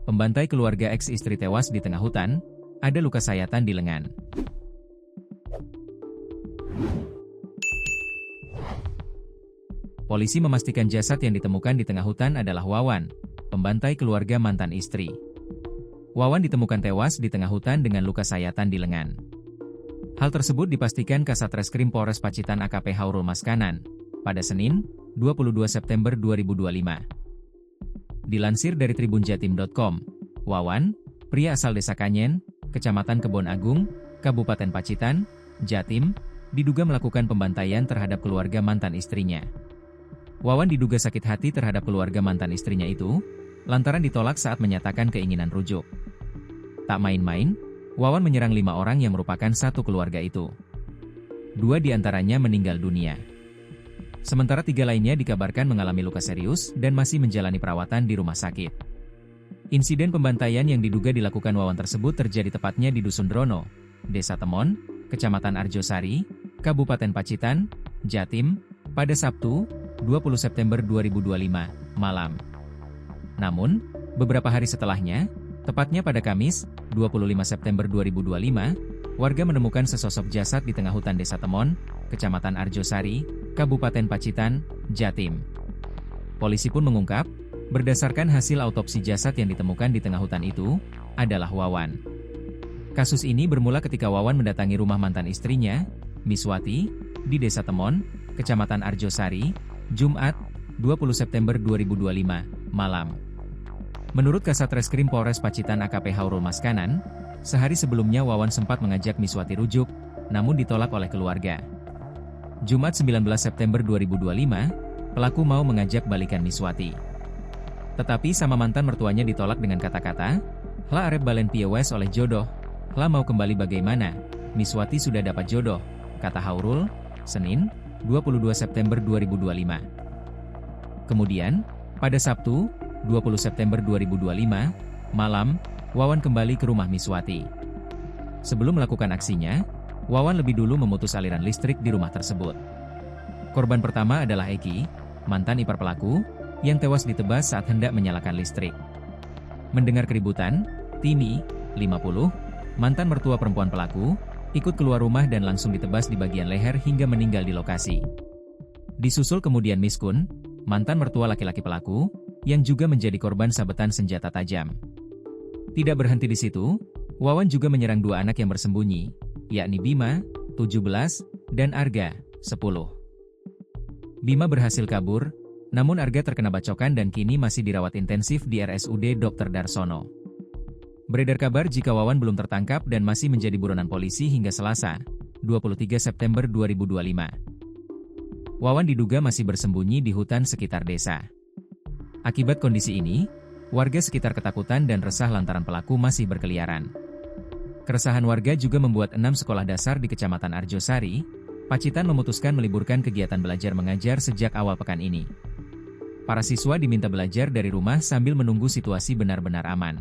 Pembantai keluarga ex-istri tewas di tengah hutan, ada luka sayatan di lengan. Polisi memastikan jasad yang ditemukan di tengah hutan adalah Wawan, pembantai keluarga mantan istri. Wawan ditemukan tewas di tengah hutan dengan luka sayatan di lengan. Hal tersebut dipastikan Kasat Reskrim Polres Pacitan AKP Haurul Maskanan pada Senin, 22 September 2025. Dilansir dari tribunjatim.com, Wawan, pria asal Desa Kanyen, Kecamatan Kebon Agung, Kabupaten Pacitan, Jatim, diduga melakukan pembantaian terhadap keluarga mantan istrinya. Wawan diduga sakit hati terhadap keluarga mantan istrinya itu, lantaran ditolak saat menyatakan keinginan rujuk. Tak main-main, Wawan menyerang 5 orang yang merupakan satu keluarga itu. 2 diantaranya meninggal dunia. Sementara 3 lainnya dikabarkan mengalami luka serius dan masih menjalani perawatan di rumah sakit. Insiden pembantaian yang diduga dilakukan Wawan tersebut terjadi tepatnya di Dusun Drono, Desa Temon, Kecamatan Arjosari, Kabupaten Pacitan, Jatim, pada Sabtu, 20 September 2025, malam. Namun, beberapa hari setelahnya, tepatnya pada Kamis, 25 September 2025, warga menemukan sesosok jasad di tengah hutan Desa Temon, Kecamatan Arjosari, Kabupaten Pacitan, Jatim. Polisi pun mengungkap, berdasarkan hasil autopsi jasad yang ditemukan di tengah hutan itu, adalah Wawan. Kasus ini bermula ketika Wawan mendatangi rumah mantan istrinya, Miswati, di Desa Temon, Kecamatan Arjosari, Jumat, 20 September 2025, malam. Menurut Kasat Reskrim Polres Pacitan AKP Haurul Maskanan, sehari sebelumnya Wawan sempat mengajak Miswati rujuk, namun ditolak oleh keluarga. Jumat 19 September 2025, pelaku mau mengajak balikan Miswati. Tetapi sama mantan mertuanya ditolak dengan kata-kata, "Hla arep balen piye wes oleh jodoh, hla mau kembali bagaimana, Miswati sudah dapat jodoh," kata Haurul, Senin, 22 September 2025. Kemudian, pada Sabtu, 20 September 2025, malam, Wawan kembali ke rumah Miswati. Sebelum melakukan aksinya, Wawan lebih dulu memutus aliran listrik di rumah tersebut. Korban pertama adalah Eki, mantan ipar pelaku, yang tewas ditebas saat hendak menyalakan listrik. Mendengar keributan, Tini, 50, mantan mertua perempuan pelaku, ikut keluar rumah dan langsung ditebas di bagian leher hingga meninggal di lokasi. Disusul kemudian Miskun, mantan mertua laki-laki pelaku, yang juga menjadi korban sabetan senjata tajam. Tidak berhenti di situ, Wawan juga menyerang 2 anak yang bersembunyi, yakni Bima, 17, dan Arga, 10. Bima berhasil kabur, namun Arga terkena bacokan dan kini masih dirawat intensif di RSUD Dr. Darsono. Beredar kabar jika Wawan belum tertangkap dan masih menjadi buronan polisi hingga Selasa, 23 September 2025. Wawan diduga masih bersembunyi di hutan sekitar desa. Akibat kondisi ini, warga sekitar ketakutan dan resah lantaran pelaku masih berkeliaran. Keresahan warga juga membuat 6 sekolah dasar di Kecamatan Arjosari, Pacitan memutuskan meliburkan kegiatan belajar mengajar sejak awal pekan ini. Para siswa diminta belajar dari rumah sambil menunggu situasi benar-benar aman.